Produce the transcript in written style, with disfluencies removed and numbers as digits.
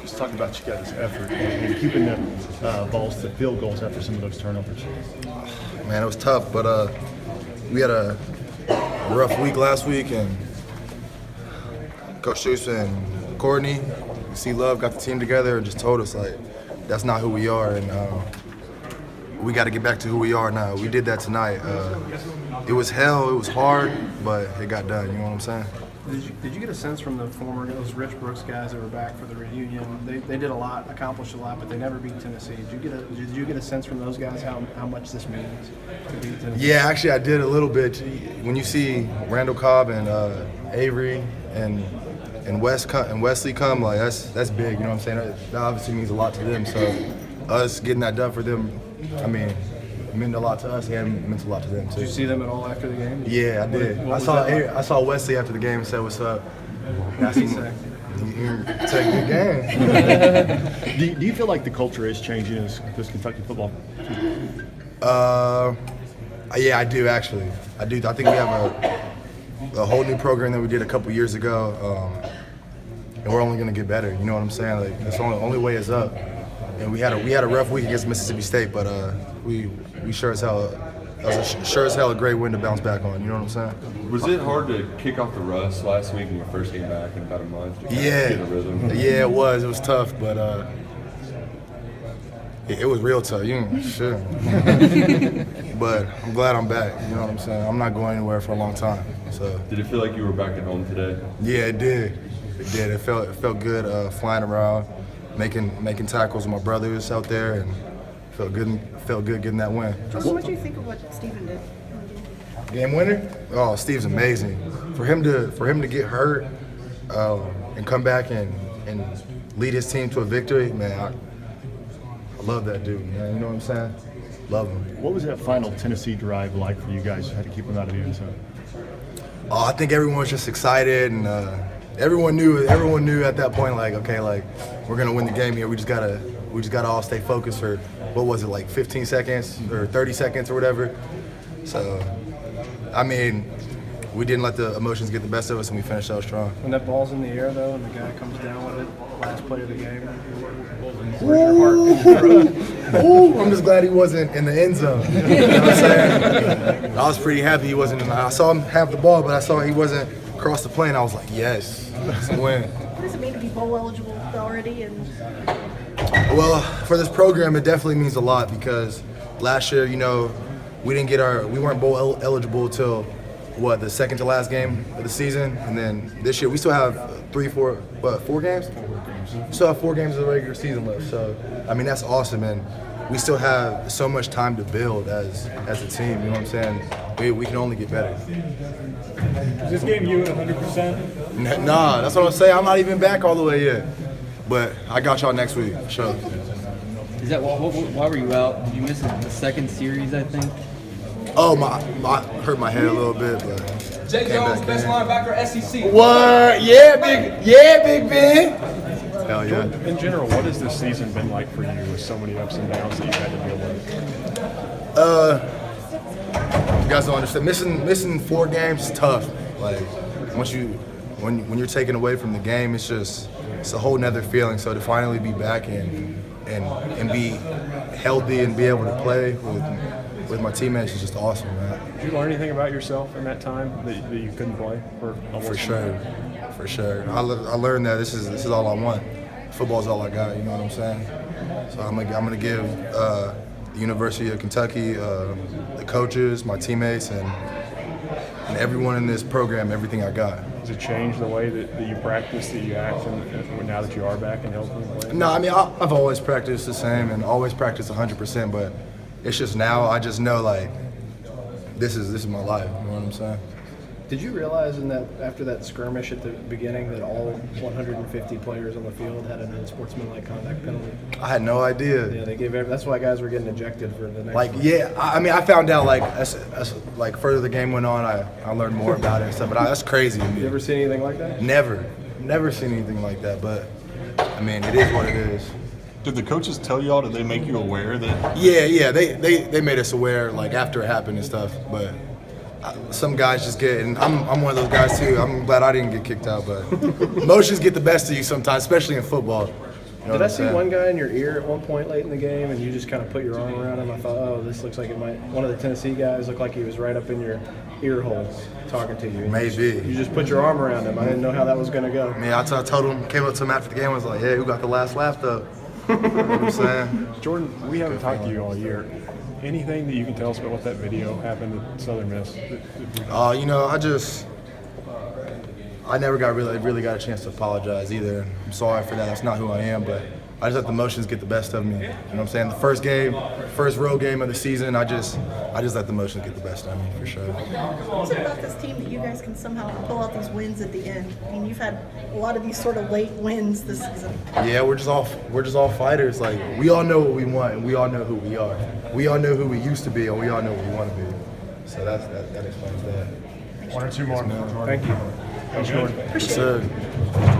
Just talk about you guys' effort and keeping the balls to field goals after some of those turnovers. Man, it was tough, but we had a rough week last week, and Coach Schuster and Courtney, C. Love got the team together and just told us, like, that's not who we are, and we got to get back to who we are now. We did that tonight. It was hell, it was hard, but it got done, you know what I'm saying? Did you get a sense from those Rich Brooks guys that were back for the reunion? They did a lot, accomplished a lot, but they never beat Tennessee. Did you get a sense from those guys how much this means to beat Tennessee? Yeah, actually I did a little bit. When you see Randall Cobb and Avery and Wesley come, like that's big, you know what I'm saying? That obviously means a lot to them. So us getting that done for them, I mean, it meant a lot to us and it meant a lot to them too. Did you see them at all after the game? Yeah, I did. I saw Wesley after the game and said, "What's up?" That's it's a good Do game. you feel like the culture is changing as this Kentucky football? Yeah, I do actually. I do. I think we have a whole new program that we did a couple years ago, and we're only going to get better. You know what I'm saying? Like that's the only way is up. And we had a rough week against Mississippi State, but we sure as hell a great win to bounce back on. You know what I'm saying? Was it hard to kick off the rust last week when we first came back in about a month? To Yeah, get a rhythm? yeah, it was. It was tough, but it was real tough. Sure. But I'm glad I'm back. You know what I'm saying? I'm not going anywhere for a long time. So. Did it feel like you were back at home today? Yeah, it did. It did. It felt good flying around, making tackles with my brothers out there, and felt good getting that win. What do you think of what Stephen did? Game winner? Oh, Steve's amazing. For him to get hurt and come back and lead his team to a victory, man, I love that dude, man. You know what I'm saying? Love him. What was that final Tennessee drive like for you guys? You had to keep them out of the end zone. Oh, I think everyone was just excited, and everyone knew at that point, like, okay, like we're gonna win the game here. We just gotta all stay focused for what was it, like 15 seconds or 30 seconds or whatever. So, I mean, we didn't let the emotions get the best of us, and we finished out strong. When that ball's in the air though, and the guy comes down with it, last play of the game, where's your heart in your throat? Ooh, I'm just glad he wasn't in the end zone. You know what I'm saying? I was pretty happy he wasn't in the. I saw him have the ball, but I saw he wasn't across the plane. I was like, yes, it's a win. What does it mean to be bowl eligible already? And Well, for this program, it definitely means a lot because last year, we weren't bowl eligible till the second to last game of the season, and then this year we still have 4 games? We still have 4 games of the regular season left. So, I mean, that's awesome, and we still have so much time to build as a team. You know what I'm saying? We can only get better. Is this game you at 100%? Nah, that's what I'm saying. I'm not even back all the way yet, but I got y'all next week. For sure. Is that why were you out? Did you miss the second series, I think? Oh, my hurt my head a little bit, but Jay Jones, best linebacker SEC. What? Yeah, Big Ben. Hell yeah. In general, what has this season been like for you with so many ups and downs that you've had to deal with? You guys don't understand. Missing 4 games is tough. Like when you're taken away from the game, it's a whole nother feeling. So to finally be back and be healthy and be able to play with my teammates is just awesome, man. Did you learn anything about yourself in that time that you couldn't play For sure. I learned that this is all I want. Football's all I got. You know what I'm saying? So I'm gonna give the University of Kentucky, the coaches, my teammates, and everyone in this program everything I got. Does it change the way that you practice, that you act, and now that you are back and healthy and playing? No, I mean I've always practiced the same and always practiced 100%, but it's just now I just know like this is my life. You know what I'm saying? Did you realize after that skirmish at the beginning that all 150 players on the field had an unsportsmanlike conduct penalty? I had no idea. Yeah, they gave that's why guys were getting ejected for the next. I mean, I found out as further the game went on, I learned more about it and stuff. But that's crazy to me. You ever seen anything like that? Never seen anything like that. But I mean, it is what it is. Did the coaches tell y'all? Did they make you aware that? Yeah. They made us aware like after it happened and stuff. But some guys just get, and I'm one of those guys too. I'm glad I didn't get kicked out, but emotions get the best of you sometimes, especially in football. know Did what I I'm see saying? one guy in your ear at one point late in the game, and you just kind of put your arm around him? I thought, oh, this looks like it might. One of the Tennessee guys looked like he was right up in your ear hole talking to you. And Maybe. You just put your arm around him. I didn't know how that was going to go. I mean, I told him, came up to him after the game, I was like, hey, who got the last laugh though? You know what I'm saying? Jordan, we haven't talked to you all year. Anything that you can tell us about what that video happened at Southern Miss? You know, I never really got a chance to apologize either. I'm sorry for that. That's not who I am, but I just let the emotions get the best of me. You know what I'm saying? The first road game of the season, I just let the emotions get the best of me for sure. what's it about this team that you guys can somehow pull out these wins at the end? I mean, you've had a lot of these sort of late wins this season. Yeah, we're just all fighters. Like, we all know what we want, and we all know who we are. We all know who we used to be, and we all know what we want to be. So that explains that. One or two more. Thank you. Thanks, Jordan. Appreciate it. Sir.